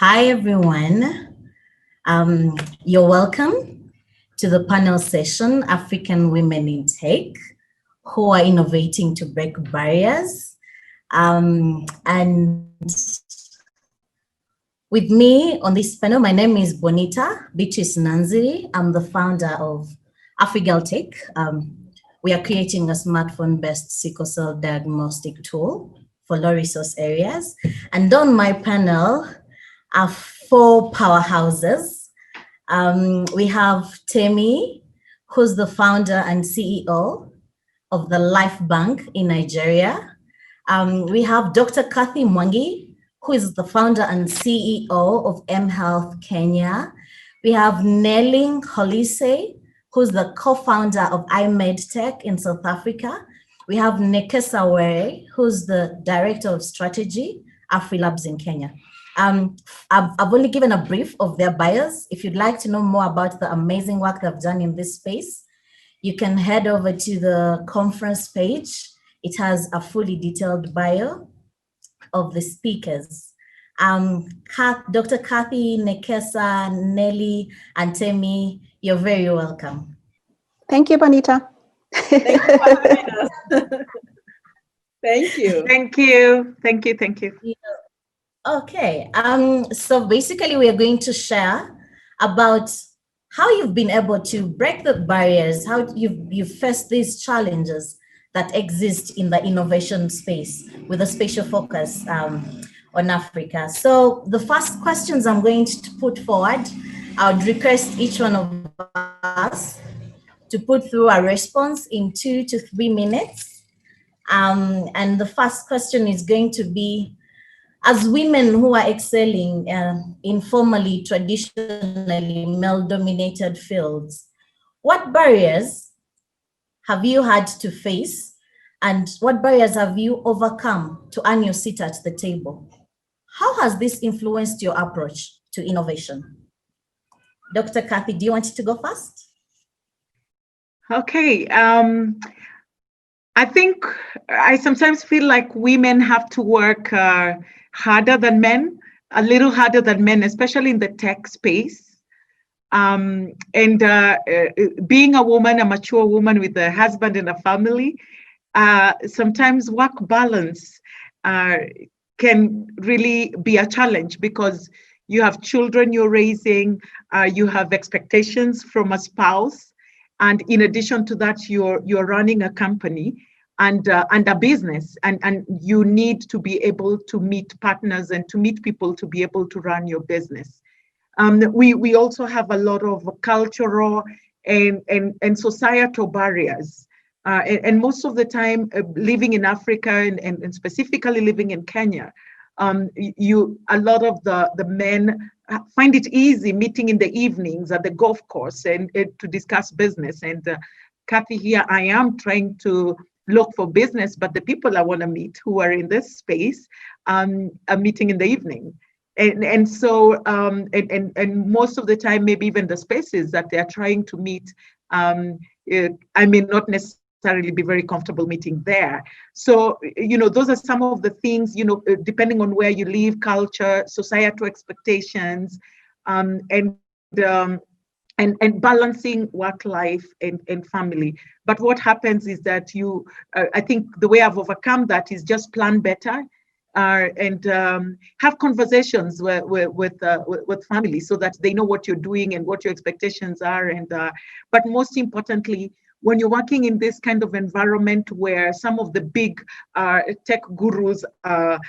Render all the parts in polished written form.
Hi, everyone. You're welcome to the panel session, African Women in Tech, who are innovating to break barriers. And with me on this panel, my name is Bonita, Beatrice Nanziri. I'm the founder of AfriGal Tech. We are creating a smartphone-based sickle cell diagnostic tool for low resource areas. And on my panel are four powerhouses. We have Temie, who's the founder and CEO of the LifeBank in Nigeria. We have Dr. Cathy Mwangi, who is the founder and CEO of mHealth Kenya. We have Nneile Nkholise, who's the co-founder of iMed Tech in South Africa. We have Nekesa Ware, who's the director of strategy, AfriLabs in Kenya. I've only given a brief of their bios. If you'd like to know more about the amazing work they've done in this space, you can head over to the conference page. It has a fully detailed bio of the speakers. Dr. Cathy, Nekesa, Nneile, and Temie, you're very welcome. Thank you, Bonita. Thank you for having us. Thank you. Thank you. Thank you. Thank you. Okay, so basically we are going to share about how you've been able to break the barriers, how you've faced these challenges that exist in the innovation space with a special focus on Africa. So the first questions I'm going to put forward, I would request each one of us to put through a response in 2 to 3 minutes. And the first question is going to be, as women who are excelling in formerly, traditionally male-dominated fields, what barriers have you had to face, and what barriers have you overcome to earn your seat at the table? How has this influenced your approach to innovation? Dr. Cathy, do you want to go first? Okay. I think I sometimes feel like women have to work harder than men, a little harder than men, especially in the tech space. Being a woman, a mature woman with a husband and a family, sometimes work balance can really be a challenge because you have children you're raising, you have expectations from a spouse, and in addition to that, you're running a company and a business, and you need to be able to meet partners and to meet people to be able to run your business. We also have a lot of cultural and societal barriers. And most of the time, living in Africa and specifically living in Kenya, a lot of the men find it easy meeting in the evenings at the golf course and to discuss business. And Cathy, here I am trying to look for business, but the people I want to meet who are in this space are meeting in the evening. And so most of the time, maybe even the spaces that they're trying to meet, I may not necessarily be very comfortable meeting there. So, those are some of the things, depending on where you live, culture, societal expectations, and balancing work life and family. But what happens is that I think the way I've overcome that is just plan better and have conversations with family so that they know what you're doing and what your expectations are. But most importantly, when you're working in this kind of environment where some of the big tech gurus are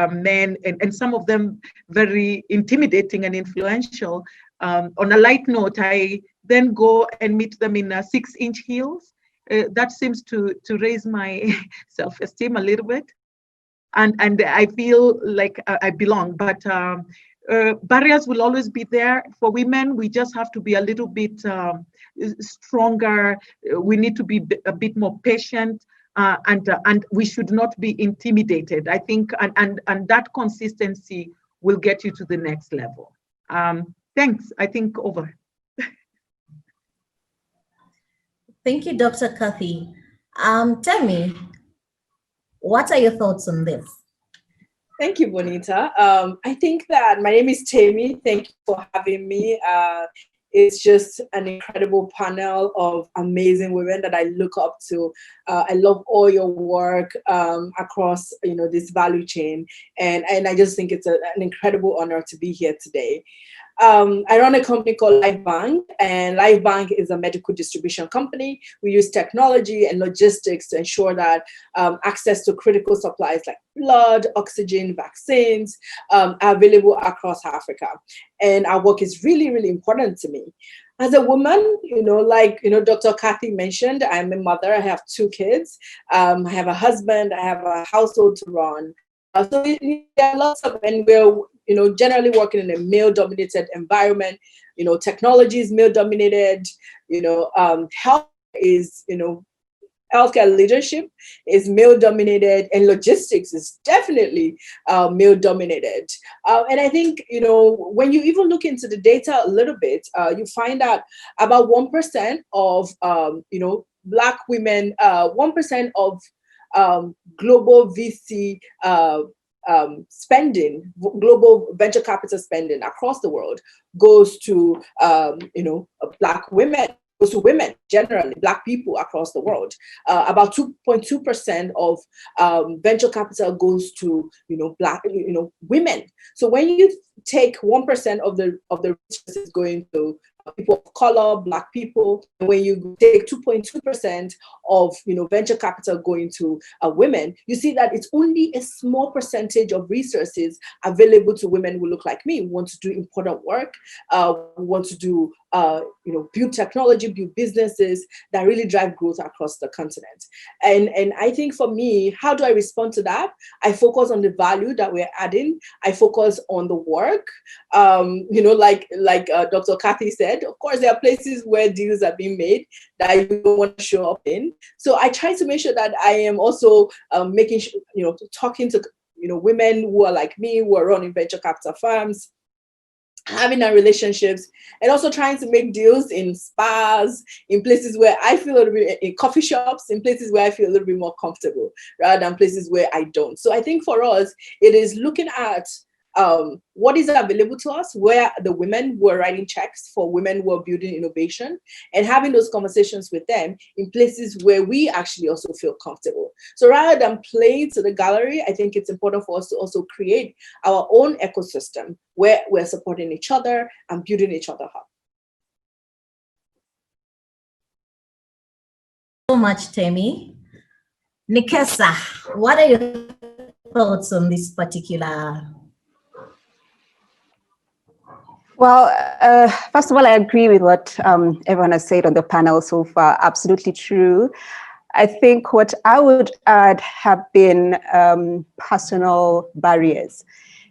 men, and some of them very intimidating and influential, on a light note, I then go and meet them in 6-inch heels. That seems to raise my self-esteem a little bit. And I feel like I belong. But barriers will always be there. For women, we just have to be a little bit stronger. We need to be a bit more patient. And we should not be intimidated. I think, and that consistency will get you to the next level. Thanks. I think over. Thank you, Dr. Cathy. Temie, what are your thoughts on this? Thank you, Bonita. I think that my name is Temie. Thank you for having me. It's just an incredible panel of amazing women that I look up to. I love all your work across, this value chain, and I just think it's an incredible honor to be here today. I run a company called LifeBank, and LifeBank is a medical distribution company. We use technology and logistics to ensure that access to critical supplies like blood, oxygen, vaccines are available across Africa. And our work is really, really important to me. As a woman, Dr. Cathy mentioned, I'm a mother. I have 2 kids. I have a husband. I have a household to run. So there are lots of, and we're generally working in a male-dominated environment. Technology is male-dominated. Health is, healthcare leadership is male-dominated, and logistics is definitely male-dominated. And I think, when you even look into the data a little bit, you find out about 1% of, Black women, 1% of global VC spending, global venture capital spending across the world goes to, Black women, goes to women generally, Black people across the world. About 2.2% of venture capital goes to, Black, women. So when you take 1% of the resources going to people of color, Black people, and when you take 2.2% of venture capital going to women, you see that it's only a small percentage of resources available to women who look like me, who want to do important work, who want to do build technology, build businesses that really drive growth across the continent. And I think for me, how do I respond to that? I focus on the value that we're adding. I focus on the work. Like Dr. Cathy said, of course, there are places where deals are being made that you don't want to show up in. So I try to make sure that I am also making sure, talking to, women who are like me, who are running venture capital firms, having our relationships, and also trying to make deals in spas, in places where I feel a little bit, in coffee shops, in places where I feel a little bit more comfortable, rather than places where I don't. So I think for us, it is looking at what is available to us, where the women who are writing checks for women who are building innovation, and having those conversations with them in places where we actually also feel comfortable. So rather than playing to the gallery, I think it's important for us to also create our own ecosystem where we're supporting each other and building each other up. So much, Temie. Nekesa, what are your thoughts on this particular? Well, first of all, I agree with what everyone has said on the panel so far. Absolutely true. I think what I would add have been personal barriers.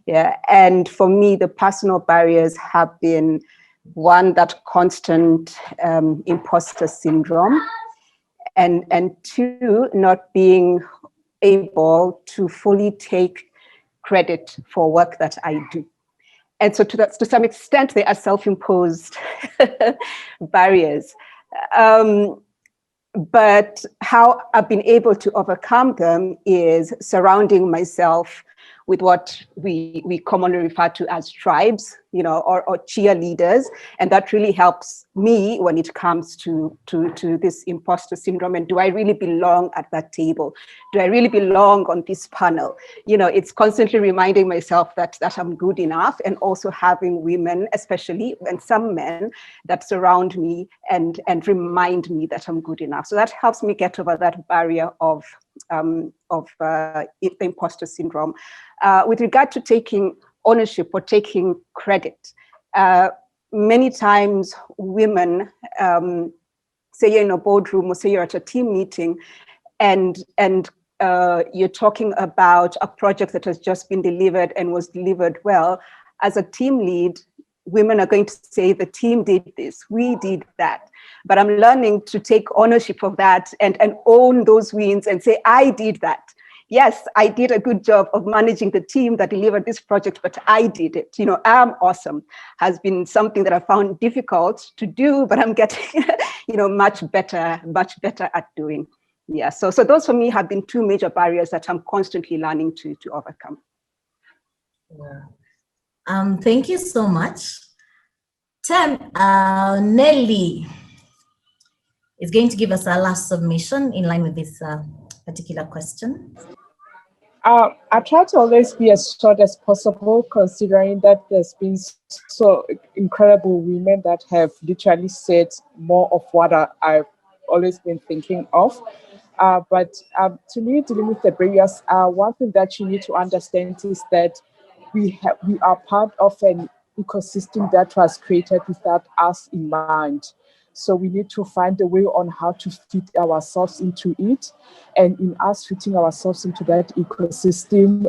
Yeah, and for me, the personal barriers have been one, that constant imposter syndrome, and 2, not being able to fully take credit for work that I do. And so to some extent, they are self-imposed barriers. But how I've been able to overcome them is surrounding myself with what we commonly refer to as tribes, or cheerleaders. And that really helps me when it comes to this imposter syndrome. And do I really belong at that table? Do I really belong on this panel? It's constantly reminding myself that I'm good enough, and also having women, especially, and some men that surround me and remind me that I'm good enough. So that helps me get over that barrier of the imposter syndrome. With regard to taking ownership or taking credit, many times women, say you're in a boardroom or say you're at a team meeting, and you're talking about a project that has just been delivered and was delivered well. As a team lead, women are going to say the team did this, we did that. But I'm learning to take ownership of that and own those wins and say, I did that. Yes, I did a good job of managing the team that delivered this project, but I did it. I'm awesome. Has been something that I found difficult to do, but I'm getting, much better at doing. Yeah, so those for me have been 2 major barriers that I'm constantly learning to overcome. Thank you so much. Nneile is going to give us our last submission in line with this particular question. I try to always be as short as possible, considering that there's been so incredible women that have literally said more of what I've always been thinking of. But to me, dealing with the barriers, one thing that you need to understand is that we are part of an ecosystem that was created without us in mind. So we need to find a way on how to fit ourselves into it. And in us fitting ourselves into that ecosystem,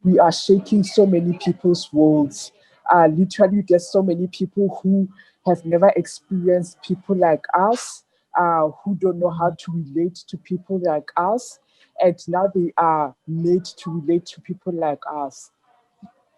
we are shaking so many people's worlds. Literally, there's so many people who have never experienced people like us, who don't know how to relate to people like us. And now they are made to relate to people like us.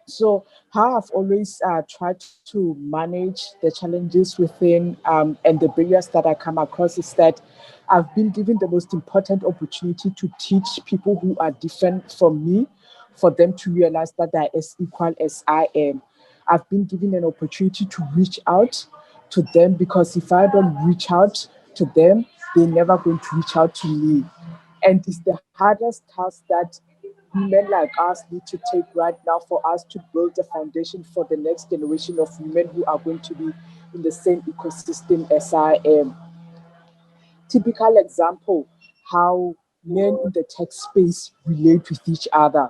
So how I've always tried to manage the challenges within and the barriers that I come across is that I've been given the most important opportunity to teach people who are different from me, for them to realize that they're as equal as I am. I've been given an opportunity to reach out to them, because if I don't reach out to them, they're never going to reach out to me. And it's the hardest task that women like us need to take right now, for us to build a foundation for the next generation of women who are going to be in the same ecosystem as I am. Typical example, how men in the tech space relate with each other.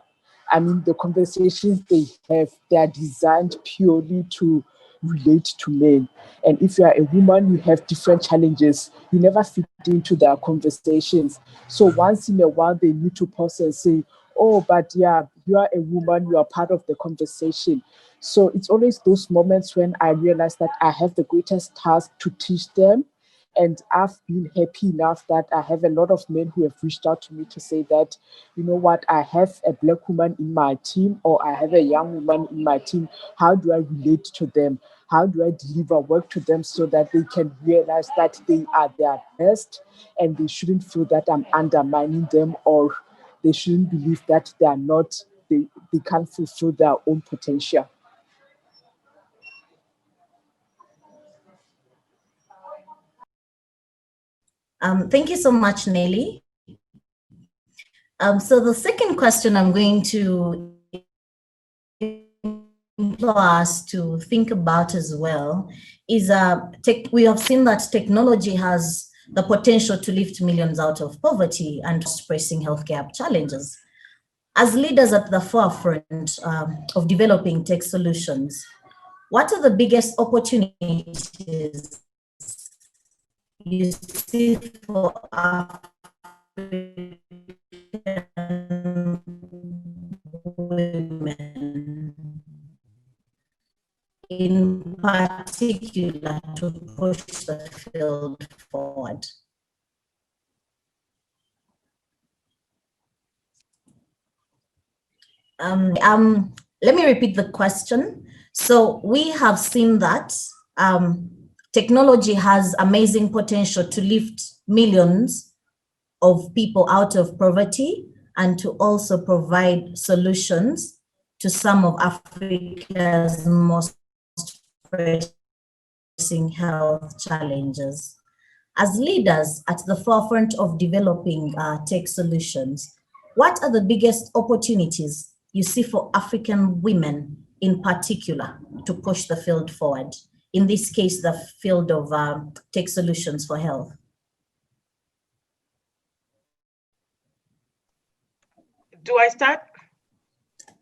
I mean, the conversations they have, they are designed purely to relate to men. And if you are a woman, you have different challenges. You never fit into their conversations. So once in a while, they need to pause and say, oh, but yeah, you are a woman, you are part of the conversation. So it's always those moments when I realize that I have the greatest task to teach them. And I've been happy enough that I have a lot of men who have reached out to me to say that, you know what, I have a Black woman in my team, or I have a young woman in my team. How do I relate to them? How do I deliver work to them so that they can realize that they are their best, and they shouldn't feel that I'm undermining them, or they shouldn't believe that they are not, they can't fulfill their own potential. Thank you so much, Nneile. So the second question I'm going to implore us to think about as well is we have seen that technology has the potential to lift millions out of poverty and pressing healthcare challenges. As leaders at the forefront of developing tech solutions, what are the biggest opportunities you see for African women in particular to push the field forward? Let me repeat the question. So we have seen that technology has amazing potential to lift millions of people out of poverty and to also provide solutions to some of Africa's most pressing health challenges. As leaders at the forefront of developing tech solutions, what are the biggest opportunities you see for African women in particular to push the field forward? In this case, the field of tech solutions for health. Do I start?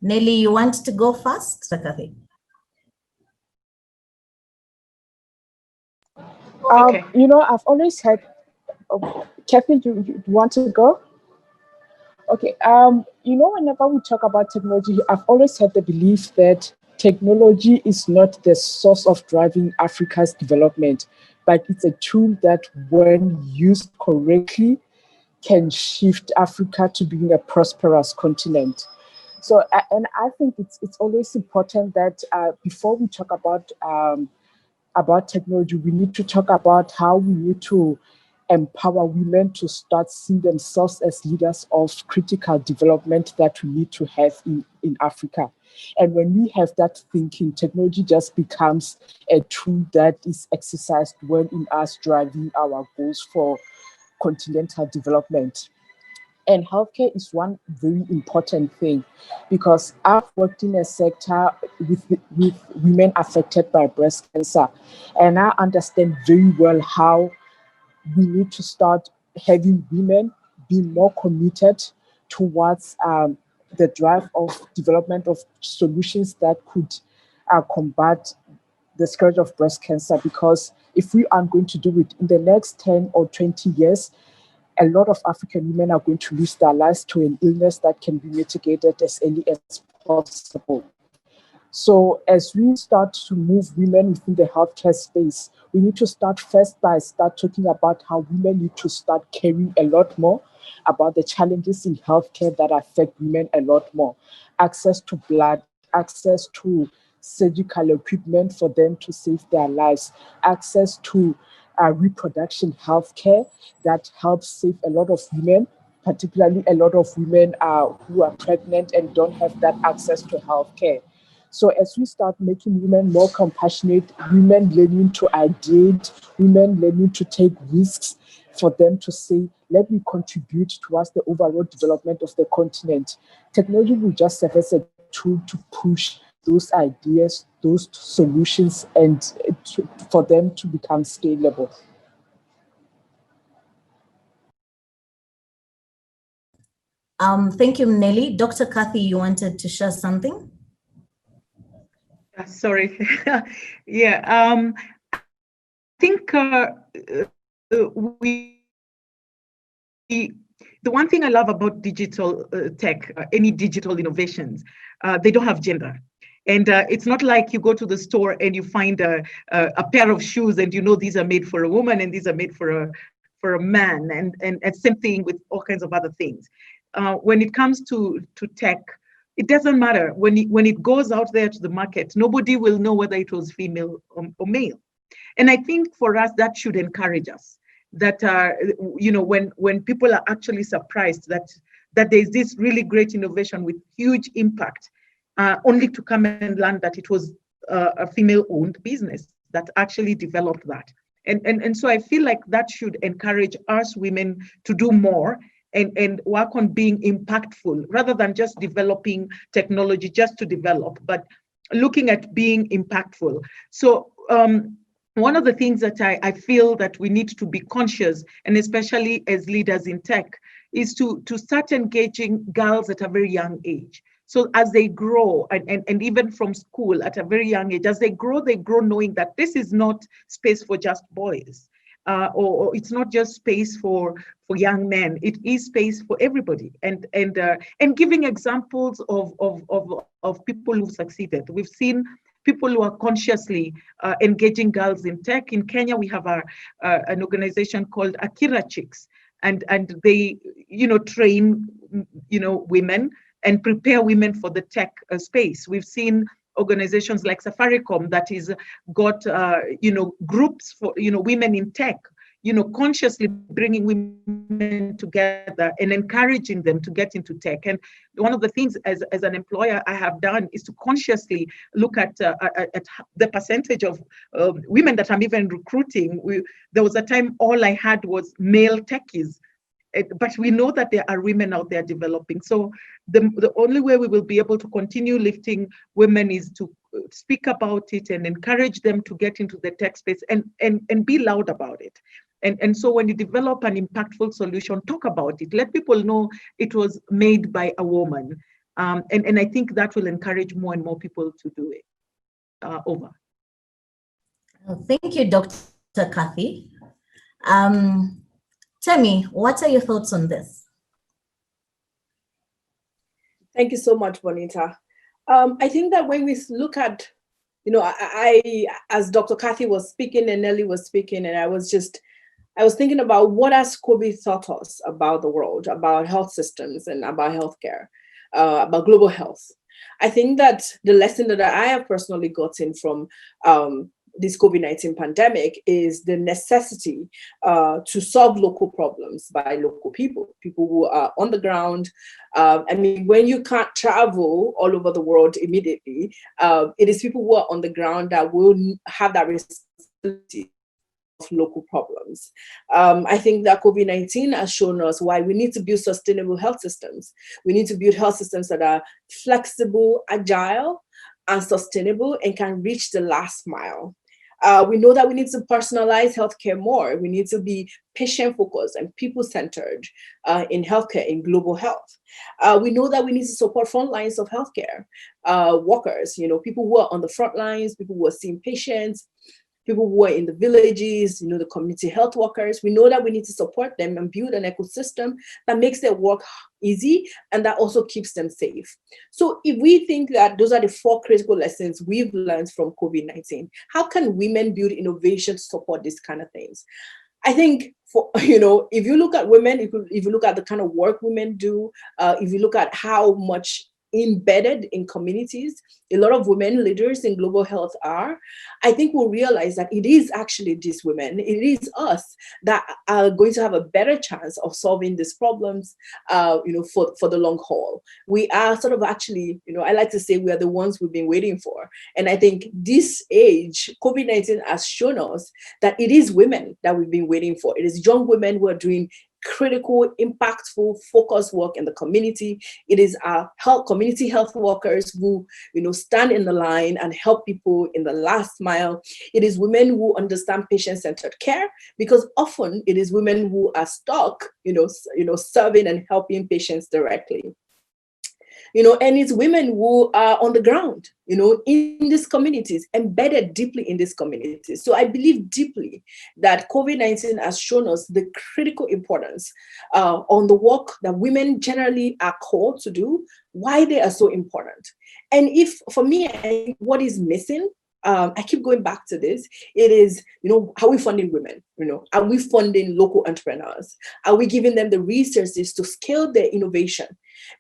Nneile, you want to go first, Cathy? Okay. You know, I've always had, Cathy, you want to go? Okay, you know, whenever we talk about technology, I've always had the belief that technology is not the source of driving Africa's development, but it's a tool that, when used correctly, can shift Africa to being a prosperous continent. So, and I think it's always important that before we talk about technology, we need to talk about how we need to empower women to start seeing themselves as leaders of critical development that we need to have in Africa. And when we have that thinking, technology just becomes a tool that is exercised well in us driving our goals for continental development. And healthcare is one very important thing, because I've worked in a sector with women affected by breast cancer, and I understand very well how we need to start having women be more committed towards the drive of development of solutions that could combat the scourge of breast cancer. Because if we aren't going to do it in the next 10 or 20 years, a lot of African women are going to lose their lives to an illness that can be mitigated as early as possible. So as we start to move women within the healthcare space, we need to start first by talking about how women need to start caring a lot more about the challenges in healthcare that affect women a lot more. Access to blood, access to surgical equipment for them to save their lives, access to reproduction healthcare that helps save a lot of women, particularly a lot of women who are pregnant and don't have that access to healthcare. So as we start making women more compassionate, women learning to ideate, women learning to take risks, for them to say, let me contribute towards the overall development of the continent. Technology will just serve as a tool to push those ideas, those solutions, and for them to become scalable. Thank you, Nneile. Dr. Cathy, you wanted to share something? Sorry. Yeah. I think the one thing I love about digital tech, any digital innovations, they don't have gender. And it's not like you go to the store and you find a pair of shoes and you know these are made for a woman and these are made for a man, and same thing with all kinds of other things. When it comes to tech, it doesn't matter. When it goes out there to the market, nobody will know whether it was female or male. And I think for us, that should encourage us. That when people are actually surprised that there's this really great innovation with huge impact, only to come and learn that it was a female-owned business that actually developed that. And so I feel like that should encourage us women to do more and work on being impactful, rather than just developing technology just to develop, but looking at being impactful. So one of the things that I feel that we need to be conscious, and especially as leaders in tech, is to start engaging girls at a very young age. So as they grow, and even from school at a very young age, as they grow knowing that this is not space for just boys, or it's not just space for young men. It is space for everybody, and giving examples of people who've succeeded. We've seen people who are consciously engaging girls in tech. In Kenya, we have an organization called Akira Chicks, and they train women and prepare women for the tech space. We've seen organizations like Safaricom that is got groups for women in tech, consciously bringing women together and encouraging them to get into tech. And one of the things as an employer I have done is to consciously look at the percentage of women that I'm even recruiting. There was a time all I had was male techies. But we know that there are women out there developing. So the only way we will be able to continue lifting women is to speak about it and encourage them to get into the tech space and be loud about it. And so when you develop an impactful solution, talk about it. Let people know it was made by a woman. And I think that will encourage more and more people to do it. Over. Thank you, Dr. Cathy. Temie, what are your thoughts on this? Thank you so much, Bonita. I think that when we look at, I as Dr. Cathy was speaking and Nneile was speaking, and I was thinking about what has COVID taught us about the world, about health systems and about healthcare, about global health. I think that the lesson that I have personally gotten from this COVID-19 pandemic is the necessity to solve local problems by local people who are on the ground. I mean, when you can't travel all over the world immediately, it is people who are on the ground that will have that responsibility of local problems. I think that COVID-19 has shown us why we need to build sustainable health systems. We need to build health systems that are flexible, agile, and sustainable and can reach the last mile. We know that we need to personalize healthcare more. We need to be patient-focused and people-centered in healthcare, in global health. We know that we need to support front lines of healthcare workers, people who are on the front lines, people who are seeing patients, people who are in the villages, the community health workers. We know that we need to support them and build an ecosystem that makes their work easy and that also keeps them safe. So if we think that those are the 4 critical lessons we've learned from COVID-19, how can women build innovation to support these kind of things? I think if you look at women, if you look at the kind of work women do, if you look at how much embedded in communities a lot of women leaders in global health are, I think we'll realize that it is actually these women, it is us that are going to have a better chance of solving these problems, for the long haul. We are sort of actually, I like to say we are the ones we've been waiting for. And I think this age, COVID-19 has shown us that it is women that we've been waiting for. It is young women who are doing critical, impactful, focused work in the community. It is our community health workers who, stand in the line and help people in the last mile. It is women who understand patient-centered care, because often it is women who are stuck, serving and helping patients directly. And it's women who are on the ground, in these communities, embedded deeply in these communities. So I believe deeply that COVID-19 has shown us the critical importance on the work that women generally are called to do, why they are so important. And for me, what is missing, I keep going back to this. It is, are we funding women? Are we funding local entrepreneurs? Are we giving them the resources to scale their innovation?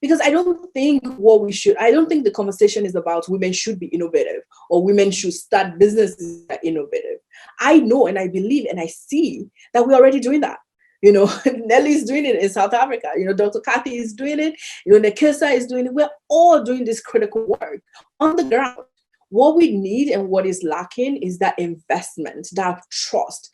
Because I don't think the conversation is about women should be innovative or women should start businesses that are innovative. I know and I believe and I see that we're already doing that. Nneile is doing it in South Africa. Dr. Cathy is doing it. Nekesa is doing it. We're all doing this critical work on the ground. What we need and what is lacking is that investment, that trust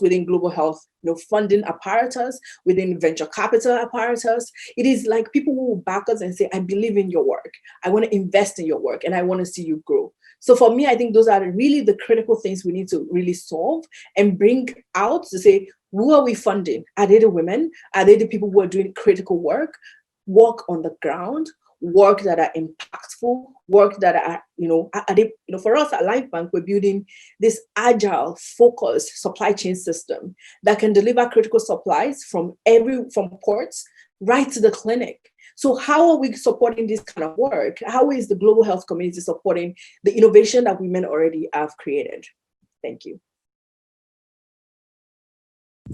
within global health, funding apparatus, within venture capital apparatus. It is like people who will back us and say, I believe in your work. I want to invest in your work and I want to see you grow. So for me, I think those are really the critical things we need to really solve and bring out to say, who are we funding? Are they the women? Are they the people who are doing critical work on the ground? Work that are impactful, work that are, for us at LifeBank, we're building this agile, focused supply chain system that can deliver critical supplies from ports right to the clinic. So how are we supporting this kind of work? How is the global health community supporting the innovation that women already have created? Thank you.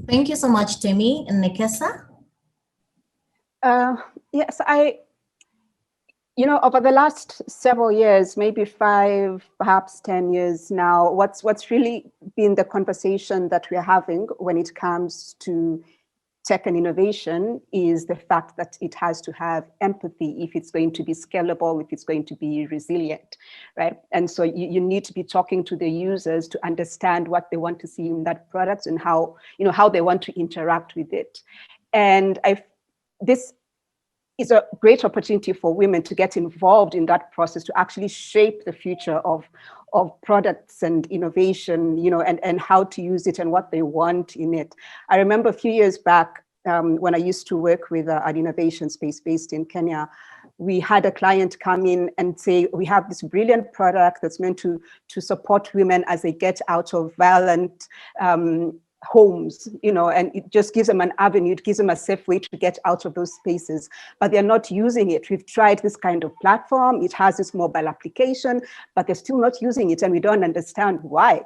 Thank you so much, Temie and Nekesa. Yes, over the last several years, maybe 5, perhaps 10 years now, what's really been the conversation that we're having when it comes to tech and innovation is the fact that it has to have empathy if it's going to be scalable, if it's going to be resilient, right? And so you need to be talking to the users to understand what they want to see in that product and how they want to interact with it. And this is a great opportunity for women to get involved in that process, to actually shape the future of products and innovation, and how to use it and what they want in it. I remember a few years back when I used to work with an innovation space based in Kenya, we had a client come in and say, we have this brilliant product that's meant to support women as they get out of violent homes, and it just gives them an avenue, it gives them a safe way to get out of those spaces, but they're not using it. We've tried this kind of platform, it has this mobile application, but they're still not using it and we don't understand why.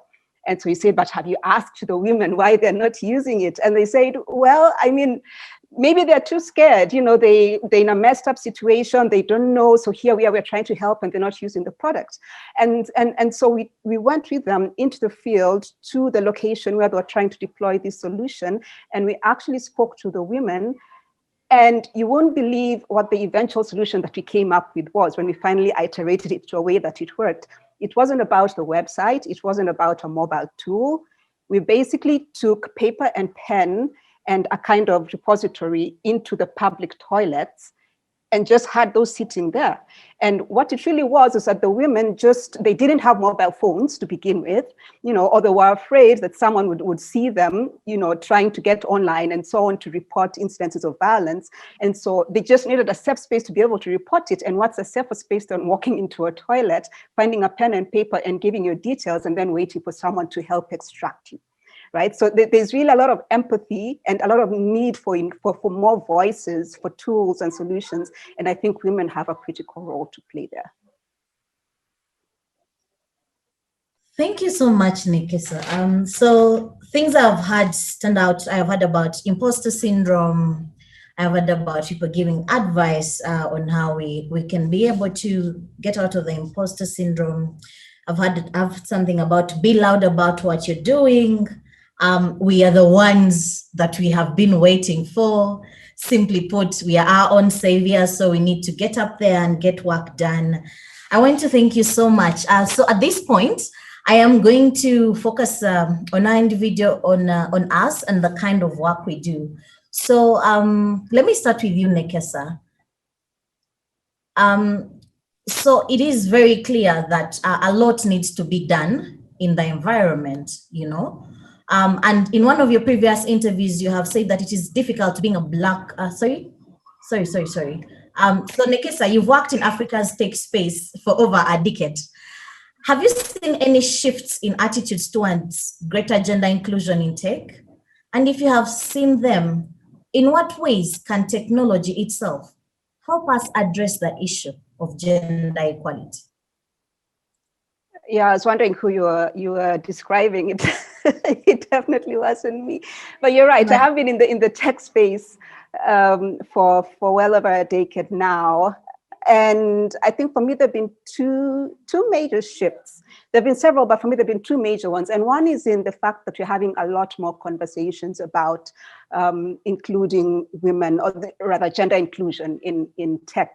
And so we said, but have you asked the women why they're not using it? And they said, well, maybe they're too scared, they're in a messed up situation, they don't know. So here we are, we're trying to help and they're not using the product. And so we went with them into the field to the location where they were trying to deploy this solution. And we actually spoke to the women. And you won't believe what the eventual solution that we came up with was when we finally iterated it to a way that it worked. It wasn't about the website. It wasn't about a mobile tool. We basically took paper and pen and a kind of repository into the public toilets and just had those sitting there. And what it really was is that the women they didn't have mobile phones to begin with, or they were afraid that someone would see them, trying to get online and so on to report instances of violence. And so they just needed a safe space to be able to report it. And what's a safer space than walking into a toilet, finding a pen and paper and giving your details and then waiting for someone to help extract you. Right, so there's really a lot of empathy and a lot of need for more voices, for tools and solutions, and I think women have a critical role to play there. Thank you so much, Nekesa. So things I've had stand out. I've heard about imposter syndrome. I've heard about people giving advice on how we can be able to get out of the imposter syndrome. I've heard something about be loud about what you're doing. We are the ones that we have been waiting for. Simply put, we are our own saviors, so we need to get up there and get work done. I want to thank you so much. So at this point, I am going to focus on our individual, on us and the kind of work we do. So let me start with you, Nekesa. So it is very clear that a lot needs to be done in the environment, and in one of your previous interviews, you have said that it is difficult being a Black, sorry. So Nekesa, you've worked in Africa's tech space for over a decade. Have you seen any shifts in attitudes towards greater gender inclusion in tech? And if you have seen them, in what ways can technology itself help us address the issue of gender equality? Yeah, I was wondering who you were describing. It it definitely wasn't me. But you're right. I have been in the tech space for well over a decade now. And I think for me, there have been two major shifts. There have been several, but for me, there have been two major ones. And one is in the fact that you're having a lot more conversations about including women, or rather gender inclusion in tech.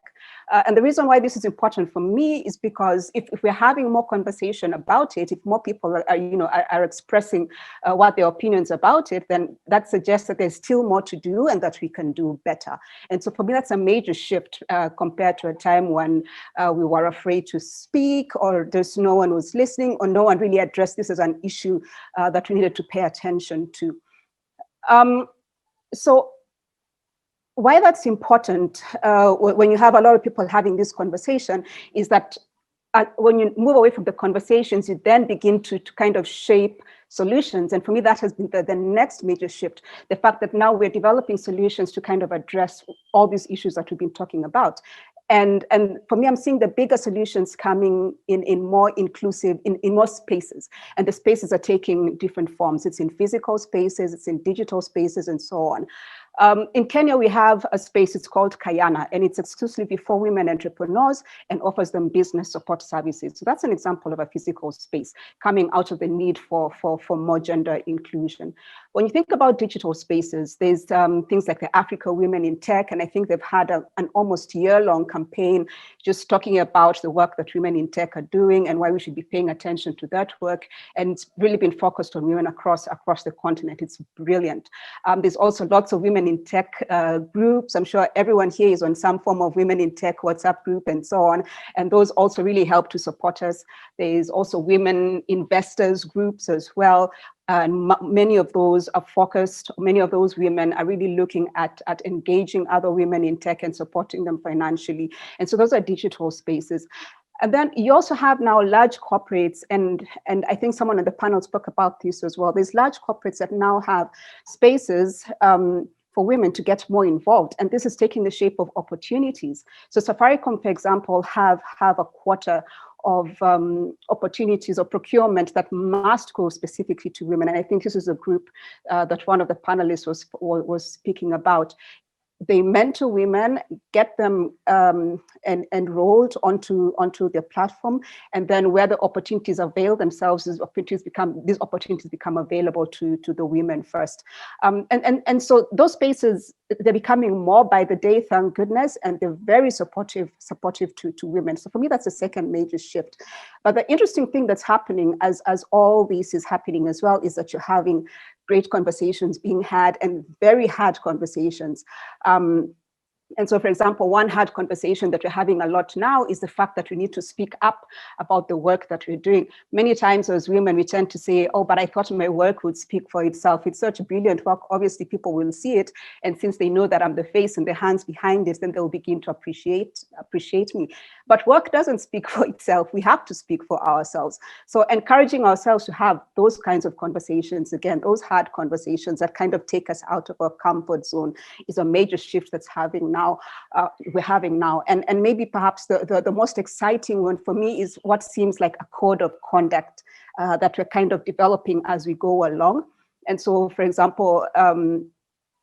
And the reason why this is important for me is because if we're having more conversation about it, if more people are expressing what their opinions about it, then that suggests that there's still more to do and that we can do better. And so for me, that's a major shift compared to a time when we were afraid to speak, or there's no one was listening, or no one really addressed this as an issue that we needed to pay attention to. So why that's important when you have a lot of people having this conversation is that when you move away from the conversations, you then begin to kind of shape solutions. And for me, that has been the next major shift, the fact that now we're developing solutions to kind of address all these issues that we've been talking about. And for me, I'm seeing the bigger solutions coming in more inclusive, in more spaces. And the spaces are taking different forms. It's in physical spaces, it's in digital spaces, and so on. In Kenya, we have a space, it's called Kayana, and it's exclusively for women entrepreneurs and offers them business support services. So that's an example of a physical space coming out of the need for more gender inclusion. When you think about digital spaces, there's things like the Africa Women in Tech, and I think they've had an almost year-long campaign just talking about the work that women in tech are doing and why we should be paying attention to that work. And it's really been focused on women across the continent. It's brilliant. There's also lots of women in tech groups. I'm sure everyone here is on some form of women in tech WhatsApp group and so on. And those also really help to support us. There's also women investors groups as well. And many of those are focused, many of those women are really looking at engaging other women in tech and supporting them financially. And so those are digital spaces. And then you also have now large corporates, and I think someone on the panel spoke about this as well. There's large corporates that now have spaces for women to get more involved. And this is taking the shape of opportunities. So Safaricom, for example, have a quarter opportunities or procurement that must go specifically to women. And I think this is a group that one of the panelists was speaking about. They mentor women, get them enrolled onto their platform, and then where the opportunities avail themselves, these opportunities become available to the women first. And so those spaces, they're becoming more by the day, thank goodness, and they're very supportive to women. So for me, that's the second major shift. But the interesting thing that's happening as all this is happening as well is that you're having great conversations being had, and very hard conversations. And so, for example, one hard conversation that we're having a lot now is the fact that we need to speak up about the work that we're doing. Many times as women, we tend to say, oh, but I thought my work would speak for itself. It's such brilliant work. Obviously, people will see it. And since they know that I'm the face and the hands behind it, then they'll begin to appreciate me. But work doesn't speak for itself. We have to speak for ourselves. So encouraging ourselves to have those kinds of conversations, again, those hard conversations that kind of take us out of our comfort zone, is a major shift that's we're having now. And maybe perhaps the most exciting one for me is what seems like a code of conduct that we're kind of developing as we go along. And so, for example,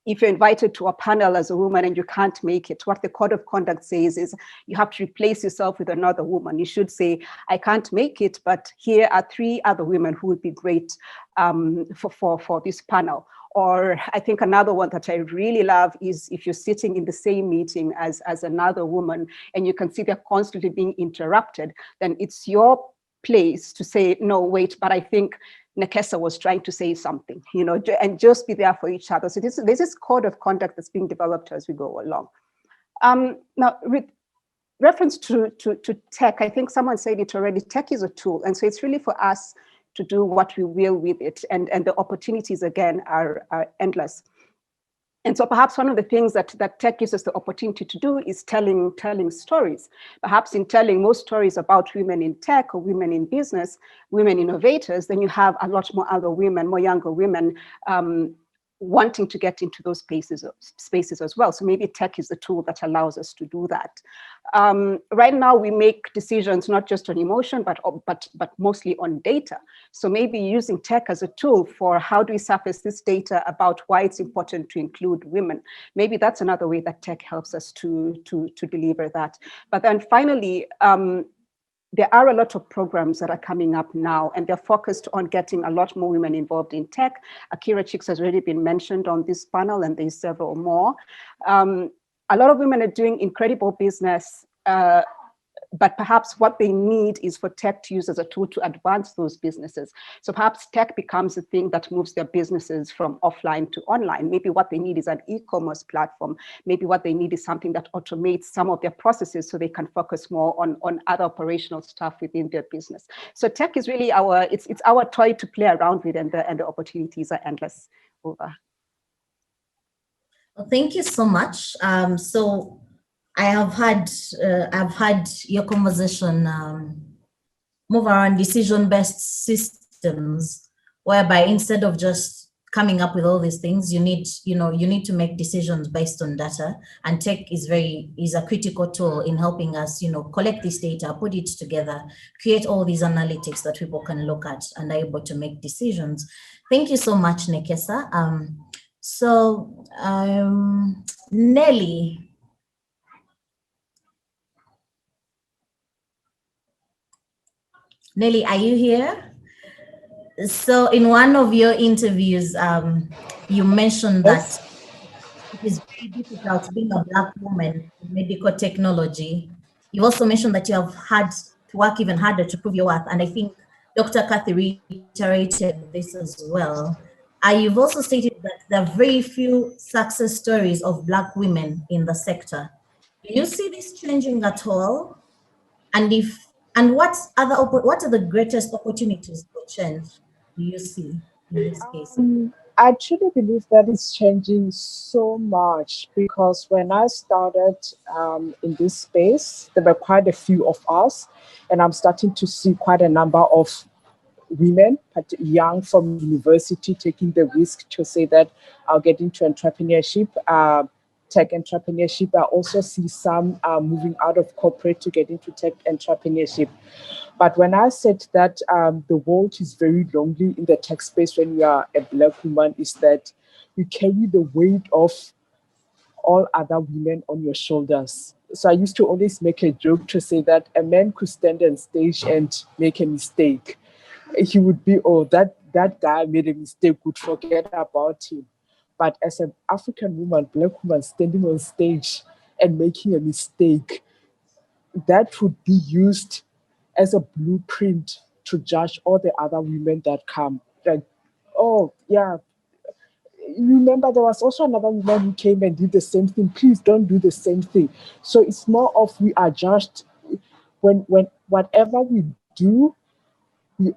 if you're invited to a panel as a woman and you can't make it, what the code of conduct says is you have to replace yourself with another woman. You should say, I can't make it, but here are 3 other women who would be great for this panel. Or I think another one that I really love is if you're sitting in the same meeting as another woman and you can see they're constantly being interrupted, then it's your place to say, no, wait, but I think Nekesa was trying to say something, and just be there for each other. So there's this code of conduct that's being developed as we go along. Now, with reference to tech, I think someone said it already, tech is a tool. And so it's really for us to do what we will with it. And the opportunities, again, are endless. And so perhaps one of the things that tech gives us the opportunity to do is telling stories. Perhaps in telling most stories about women in tech or women in business, women innovators, then you have a lot more other women, more younger women, wanting to get into those spaces as well. So maybe tech is the tool that allows us to do that. Right now, we make decisions not just on emotion, but mostly on data. So maybe using tech as a tool for how do we surface this data about why it's important to include women. Maybe that's another way that tech helps us to deliver that. But then finally, there are a lot of programs that are coming up now, and they're focused on getting a lot more women involved in tech. Akira Chicks has already been mentioned on this panel, and there's several more. A lot of women are doing incredible business, but perhaps what they need is for tech to use as a tool to advance those businesses. So perhaps tech becomes the thing that moves their businesses from offline to online. Maybe what they need is an e-commerce platform. Maybe what they need is something that automates some of their processes so they can focus more on other operational stuff within their business. So tech is really it's our toy to play around with, and the opportunities are endless. Over. Well, thank you so much. So I've had your conversation move around decision-based systems, whereby instead of just coming up with all these things, you need to make decisions based on data, and tech is a critical tool in helping us, collect this data, put it together, create all these analytics that people can look at and are able to make decisions. Thank you so much, Nekesa. So Nneile. Nneile, are you here? So in one of your interviews, you mentioned that it is very difficult being a Black woman in medical technology. You also mentioned that you have had to work even harder to prove your worth. And I think Dr. Cathy reiterated this as well. You've also stated that there are very few success stories of Black women in the sector. Do you see this changing at all? And what are the greatest opportunities for change do you see in this case? I truly believe that it's changing so much, because when I started in this space, there were quite a few of us, and I'm starting to see quite a number of women, young from university, taking the risk to say that I'll get into entrepreneurship, tech entrepreneurship. I also see some moving out of corporate to get into tech entrepreneurship. But when I said that the world is very lonely in the tech space when you are a Black woman, is that you carry the weight of all other women on your shoulders. So I used to always make a joke to say that a man could stand on stage and make a mistake. He would be, oh, that guy made a mistake, would forget about him. But as an African woman, Black woman, standing on stage and making a mistake, that would be used as a blueprint to judge all the other women that come. Like, oh, yeah, remember there was also another woman who came and did the same thing. Please don't do the same thing. So it's more of we are just, when whatever we do, we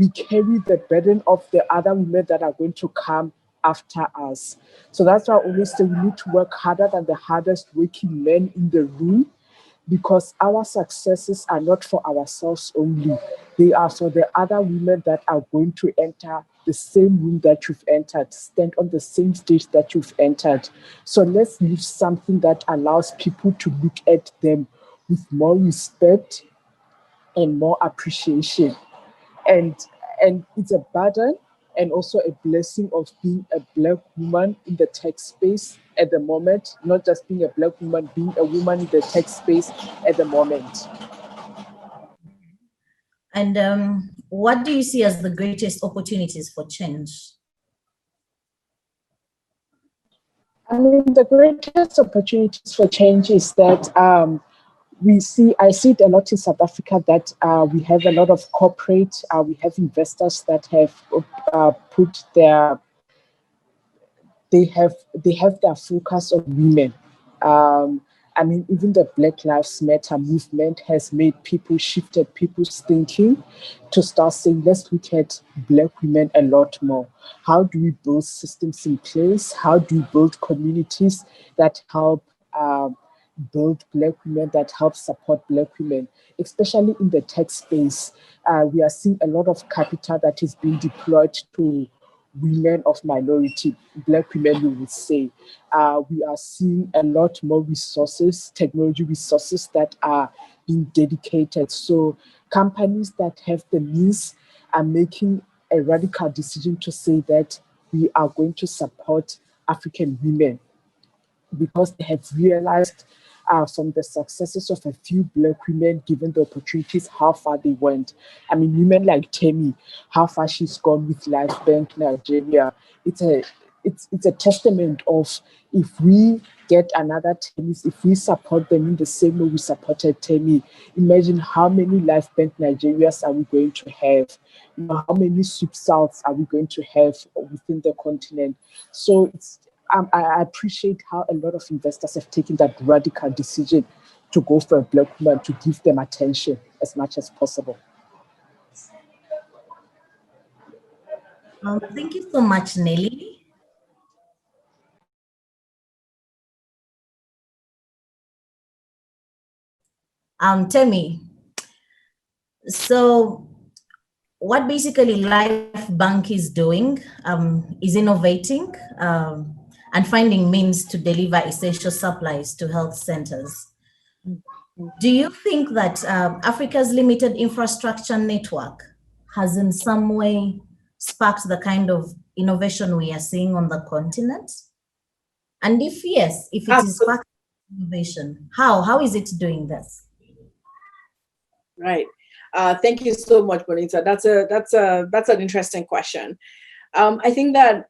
carry the burden of the other women that are going to come after us. So that's why I always say we need to work harder than the hardest working men in the room, because our successes are not for ourselves only. They are for the other women that are going to enter the same room that you've entered, stand on the same stage that you've entered. So let's leave something that allows people to look at them with more respect and more appreciation. And it's a burden and also a blessing of being a Black woman in the tech space at the moment, not just being a Black woman, being a woman in the tech space at the moment. And what do you see as the greatest opportunities for change? I mean, the greatest opportunities for change is that I see it a lot in South Africa that we have a lot of corporate, we have investors that have put they have their focus on women. I mean, even the Black Lives Matter movement has made shifted people's thinking to start saying, let's look at Black women a lot more. How do we build systems in place? How do we build communities that help build Black women, that help support Black women, especially in the tech space? We are seeing a lot of capital that is being deployed to women of minority, Black women, we would say. We are seeing a lot more resources, technology resources that are being dedicated. So companies that have the means are making a radical decision to say that we are going to support African women, because they have realized from the successes of a few Black women, given the opportunities, how far they went. I mean, women like Temie, how far she's gone with LifeBank Nigeria. It's a testament of, if we get another Temie, if we support them in the same way we supported Temie, imagine how many LifeBank Nigerias are we going to have? You know, how many Soup Souths are we going to have within the continent? So I appreciate how a lot of investors have taken that radical decision to go for a Black woman, to give them attention as much as possible. Thank you so much, Nneile. Temie, so what basically LifeBank is doing is innovating and finding means to deliver essential supplies to health centers. Do you think that Africa's limited infrastructure network has in some way sparked the kind of innovation we are seeing on the continent? And if yes, if it is sparking innovation, how is it doing this? Right. Thank you so much, Bonita. That's an interesting question. I think that,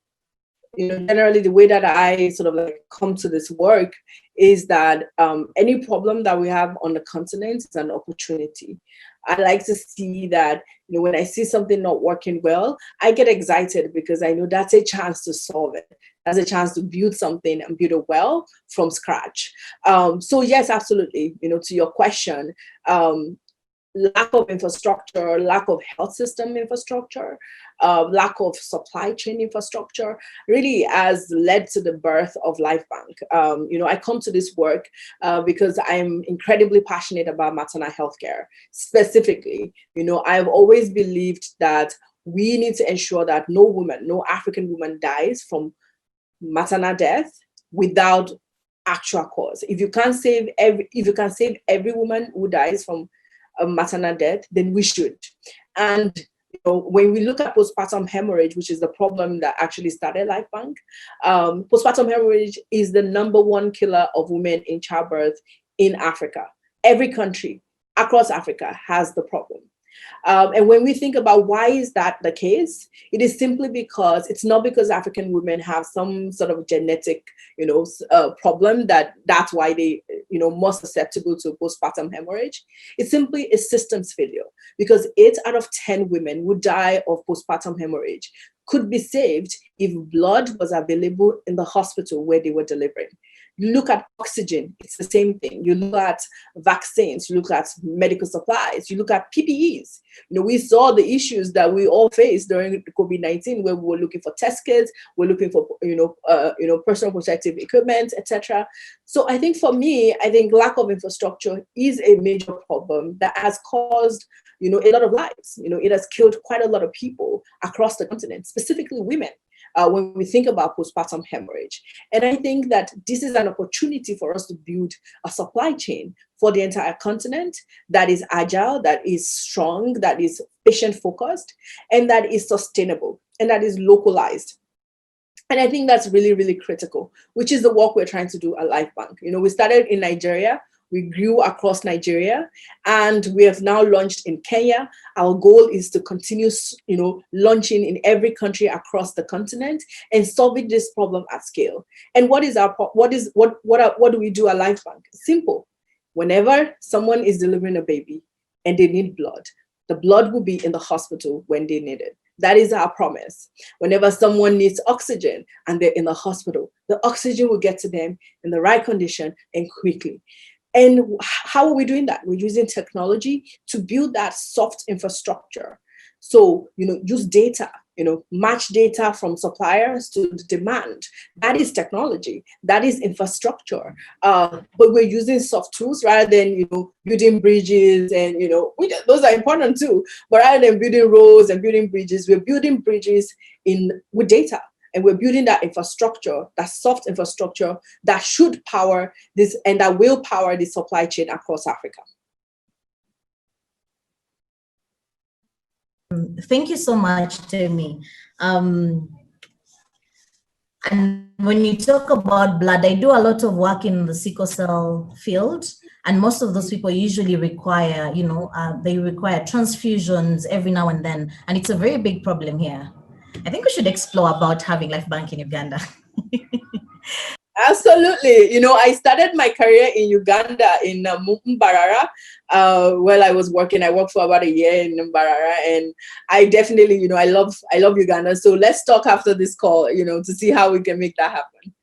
you know, generally the way that I sort of like come to this work is that any problem that we have on the continent is an opportunity. I like to see that, you know, when I see something not working well, I get excited because I know that's a chance to solve it. That's a chance to build something and build it well from scratch. So yes, absolutely. You know, to your question, lack of infrastructure, lack of health system infrastructure, lack of supply chain infrastructure really has led to the birth of LifeBank. You know, I come to this work because I'm incredibly passionate about maternal health care. Specifically, you know, I've always believed that we need to ensure that no African woman dies from maternal death without actual cause. If you can save every woman who dies from maternal death, then we should. And when we look at postpartum hemorrhage, which is the problem that actually started LifeBank, postpartum hemorrhage is the #1 killer of women in childbirth in Africa. Every country across Africa has the problem. And when we think about why is that the case, it is simply because it's not because African women have some sort of genetic, problem that's why they, more susceptible to postpartum hemorrhage. It's simply a systems failure, because 8 out of 10 women who die of postpartum hemorrhage could be saved if blood was available in the hospital where they were delivering. You look at oxygen, it's the same thing. You look at vaccines, you look at medical supplies, you look at PPEs. We saw the issues that we all faced during COVID-19, where we were looking for test kits, we're looking for, personal protective equipment, etc. So I think for me, lack of infrastructure is a major problem that has caused, a lot of lives. It has killed quite a lot of people across the continent, specifically women. When we think about postpartum hemorrhage. And I think that this is an opportunity for us to build a supply chain for the entire continent that is agile, that is strong, that is patient-focused, and that is sustainable, and that is localized. And I think that's really, really critical, which is the work we're trying to do at LifeBank. We started in Nigeria. We grew across Nigeria, and we have now launched in Kenya. Our goal is to continue, launching in every country across the continent and solving this problem at scale. And what do we do at LifeBank? Simple. Whenever someone is delivering a baby and they need blood, the blood will be in the hospital when they need it. That is our promise. Whenever someone needs oxygen and they're in the hospital, the oxygen will get to them in the right condition and quickly. And how are we doing that? We're using technology to build that soft infrastructure. So, use data, match data from suppliers to the demand. That is technology. That is infrastructure. But we're using soft tools rather than, building bridges and, those are important too. But rather than building roads and building bridges, we're building bridges with data. And we're building that infrastructure, that soft infrastructure that should power this and that will power the supply chain across Africa. Thank you so much, Temie. And when you talk about blood, I do a lot of work in the sickle cell field. And most of those people usually require, they require transfusions every now and then. And it's a very big problem here. I think we should explore about having LifeBank in Uganda. Absolutely. I started my career in Uganda in Mbarara. While I was working, I worked for about a year in Mbarara, and I definitely, I love Uganda. So let's talk after this call, to see how we can make that happen.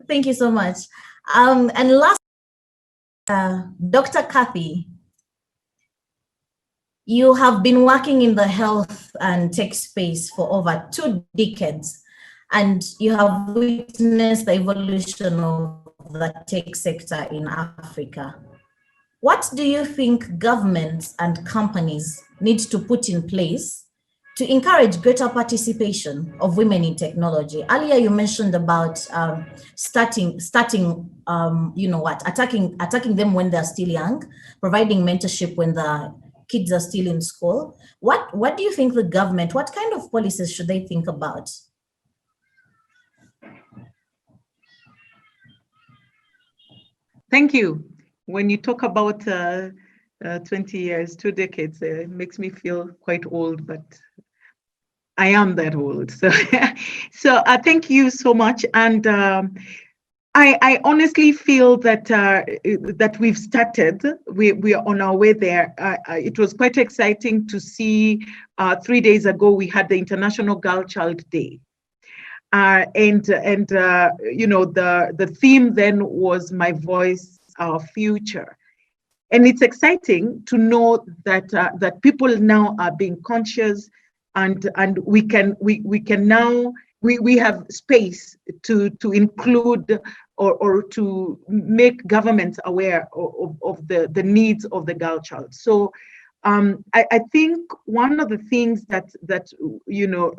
Thank you so much. And last, Dr. Cathy, you have been working in the health and tech space for over 2 decades, and you have witnessed the evolution of the tech sector in Africa. What do you think governments and companies need to put in place to encourage greater participation of women in technology? Earlier, you mentioned about attacking them when they're still young, providing mentorship when the kids are still in school. What do you think the government, what kind of policies should they think about? Thank you. When you talk about 20 years, 2 decades, it makes me feel quite old, but I am that old. So, thank you so much. And I honestly feel that that we've started. We are on our way there. It was quite exciting to see 3 days ago we had the International Girl Child Day, and the theme then was "My Voice, Our Future," and it's exciting to know that people now are being conscious, and we can now. We have space to include or to make governments aware of the needs of the girl child. So I think one of the things that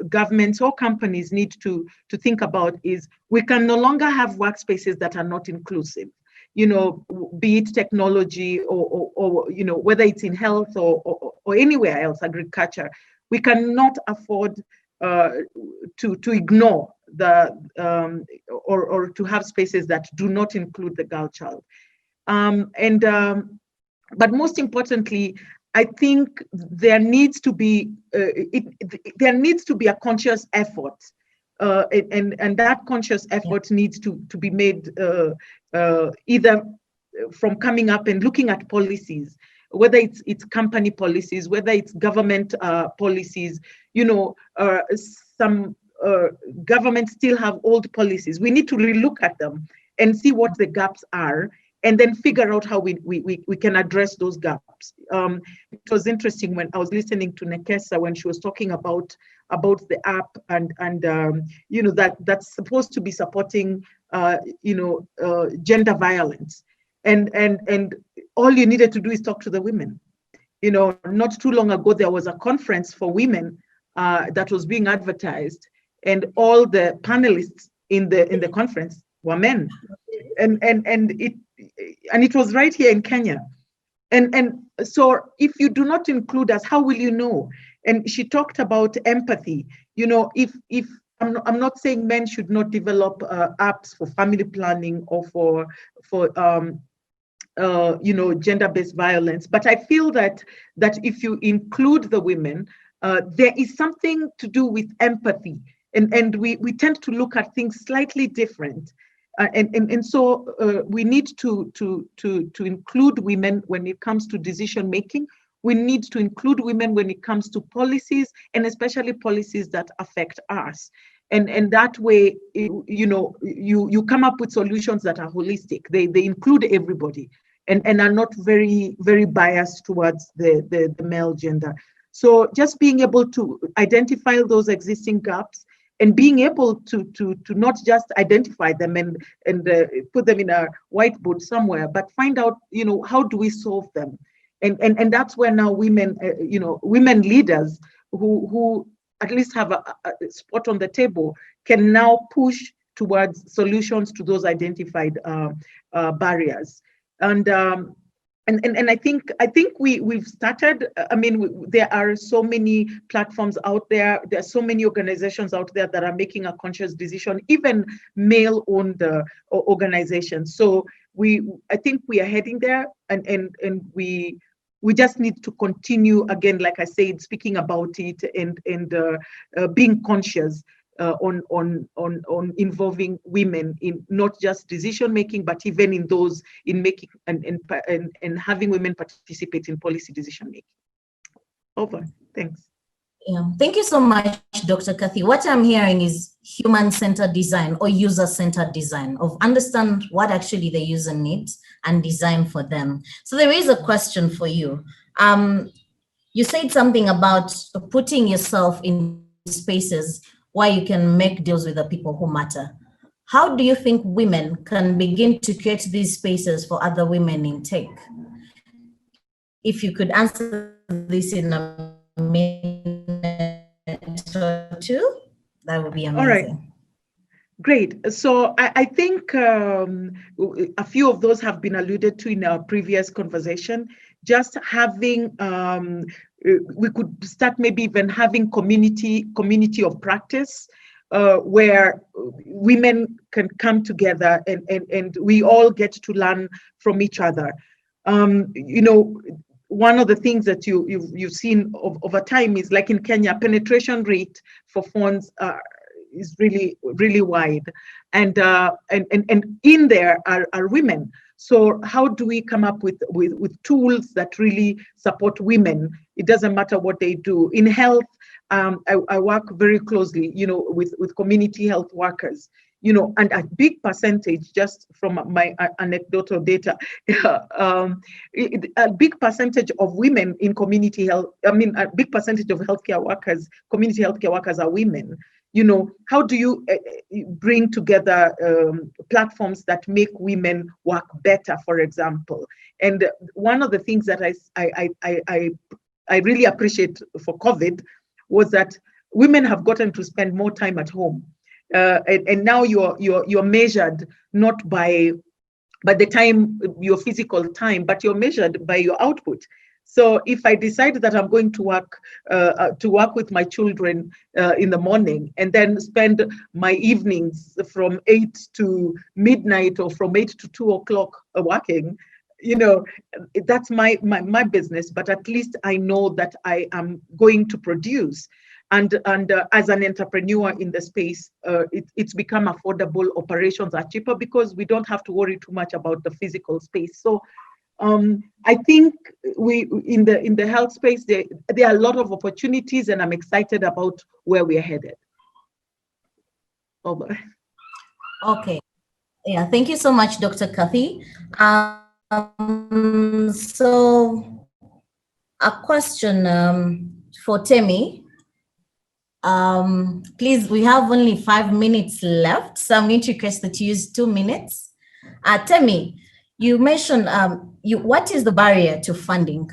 governments or companies need to think about is we can no longer have workspaces that are not inclusive. you know, be it technology or you know, whether it's in health or anywhere else, agriculture. We cannot afford to ignore the or to have spaces that do not include the girl child. But most importantly, I think there needs to be there needs to be a conscious effort, and that conscious effort needs to be made either from coming up and looking at policies, whether it's company policies, whether it's government policies. You know, some governments still have old policies. We need to relook at them and see what the gaps are, and then figure out how we can address those gaps. It was interesting when I was listening to Nekesa when she was talking about the app and you know, that's supposed to be supporting you know, gender violence, and all you needed to do is talk to the women. You know, not too long ago there was a conference for women that was being advertised, and all the panelists in the conference were men, and it was right here in Kenya. And so if you do not include us, how will you know? And she talked about empathy. You know, if I'm not saying men should not develop apps for family planning or for you know, gender-based violence, but I feel that if you include the women, there is something to do with empathy, and we tend to look at things slightly different. And so we need to include women when it comes to decision making. We need to include women when it comes to policies, and especially policies that affect us. And that way, you know, you come up with solutions that are holistic. They include everybody, and are not very biased towards the male gender. So just being able to identify those existing gaps, and being able to not just identify them and put them in a whiteboard somewhere, but find out, you know, how do we solve them? And that's where now women, you know, women leaders who at least have a spot on the table can now push towards solutions to those identified barriers. And I think we've started. I mean, there are so many platforms out there. There are so many organizations out there that are making a conscious decision, even male-owned organizations. So I think we are heading there, and we just need to continue, again, like I said, speaking about it and being conscious on involving women in not just decision making, but even in those in making and having women participate in policy decision making. Over. Thanks. Yeah, thank you so much, Dr. Cathy. What I'm hearing is human-centered design or user-centered design, of understand what actually the user needs and design for them. So there is a question for you. You said something about putting yourself in spaces where you can make deals with the people who matter. How do you think women can begin to create these spaces for other women in tech? If you could answer this in a minute or two, that would be amazing. All right. Great. So I think a few of those have been alluded to in our previous conversation. Just having, we could start maybe even having community of practice where women can come together and we all get to learn from each other. You know, one of the things that you've seen over time is, like in Kenya, penetration rate for phones is really wide, and in there are women. So how do we come up with tools that really support women? It doesn't matter what they do. In health, I work very closely, you know, with community health workers, you know, and a big percentage, just from my anecdotal data, a big percentage of women in community health, I mean, a big percentage of healthcare workers, community healthcare workers, are women. You know, how do you bring together platforms that make women work better, for example? And one of the things that I really appreciate for COVID was that women have gotten to spend more time at home, and now you're measured not by but the time, your physical time, but you're measured by your output. So if I decide that I'm going to work with my children in the morning and then spend my evenings from 8 to midnight or from 8 to 2 o'clock working, that's my business, but at least I know that I am going to produce. And as an entrepreneur in the space, it's become affordable. Operations are cheaper because we don't have to worry too much about the physical space. So I think we in the health space, there are a lot of opportunities, and I'm excited about where we're headed. Over. Okay. Yeah, thank you so much, Dr. Cathy. So a question for Temie. Please, we have only 5 minutes left, so I'm going to request that you use 2 minutes. Temie, you mentioned what is the barrier to funding?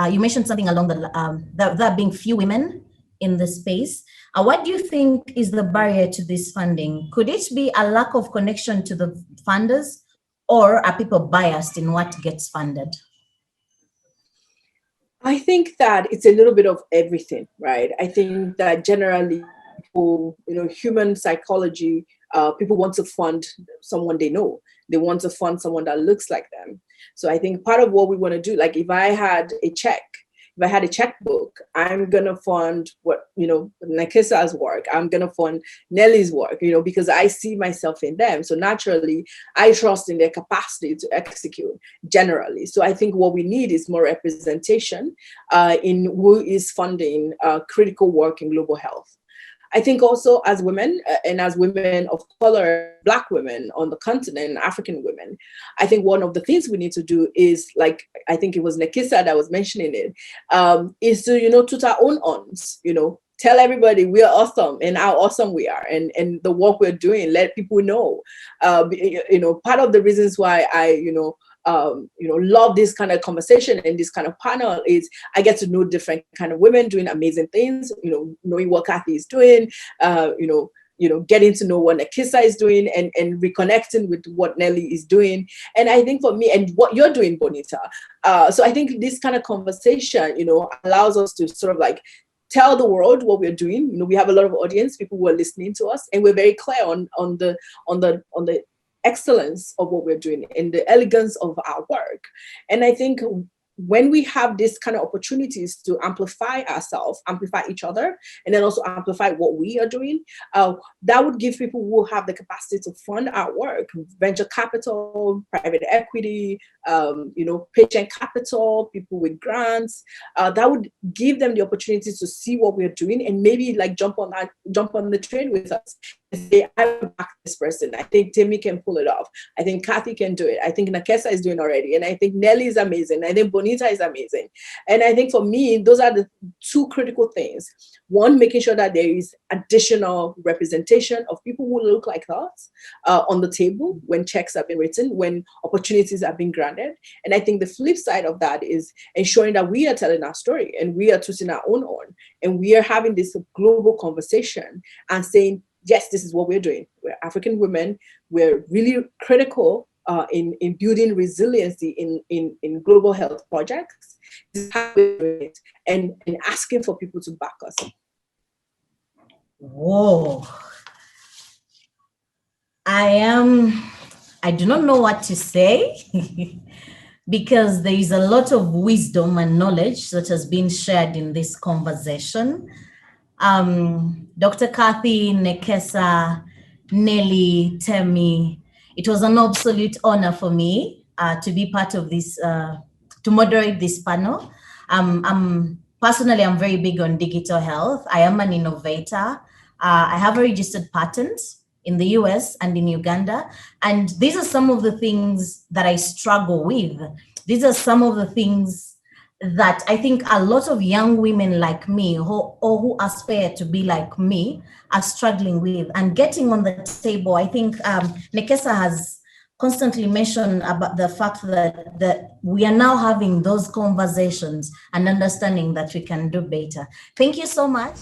You mentioned something along there being few women in the space. What do you think is the barrier to this funding? Could it be a lack of connection to the funders, or are people biased in what gets funded? I think that it's a little bit of everything, right? I think that generally, people, human psychology, people want to fund someone they know. They want to fund someone that looks like them. So I think part of what we want to do, like if I had a checkbook, I'm going to fund Nekesa's work. I'm going to fund Nneile's work, because I see myself in them. So naturally, I trust in their capacity to execute generally. So I think what we need is more representation in who is funding critical work in global health. I think also as women and as women of color, Black women on the continent, African women, I think one of the things we need to do is, like, I think it was Nekesa that was mentioning it, is to, toot our own horns, tell everybody we are awesome and how awesome we are, and the work we're doing, let people know. Part of the reasons why I, love this kind of conversation and this kind of panel is I get to know different kind of women doing amazing things, knowing what Cathy is doing, getting to know what Nekesa is doing and reconnecting with what Nneile is doing. And I think for me, and what you're doing, Bonita. So I think this kind of conversation, allows us to sort of like tell the world what we're doing. We have a lot of audience, people who are listening to us, and we're very clear on the excellence of what we're doing and the elegance of our work. And I think when we have this kind of opportunities to amplify ourselves, amplify each other, and then also amplify what we are doing, that would give people who have the capacity to fund our work, venture capital, private equity, patient capital, people with grants, that would give them the opportunity to see what we're doing and maybe like jump on the train with us. Say, I will back this person. I think Temie can pull it off. I think Cathy can do it. I think Nekesa is doing already. And I think Nneile is amazing. I think Bonita is amazing. And I think for me, those are the two critical things. One, making sure that there is additional representation of people who look like us on the table when checks have been written, when opportunities have been granted. And I think the flip side of that is ensuring that we are telling our story and we are tooting our own horn and we are having this global conversation and saying, yes, this is what we're doing. We're African women. We're really critical in building resiliency in global health projects. This is how we're doing it, and asking for people to back us. Whoa. I do not know what to say because there is a lot of wisdom and knowledge that has been shared in this conversation. Dr. Cathy, Nekesa, Nneile, Temie, it was an absolute honor for me to be part of this, to moderate this panel. Personally, I'm very big on digital health. I am an innovator. I have a registered patent in the US and in Uganda. And these are some of the things that I struggle with. These are some of the things that I think a lot of young women like me who aspire to be like me are struggling with. And getting on the table, I think Nekesa has constantly mentioned about the fact that we are now having those conversations and understanding that we can do better. Thank you so much.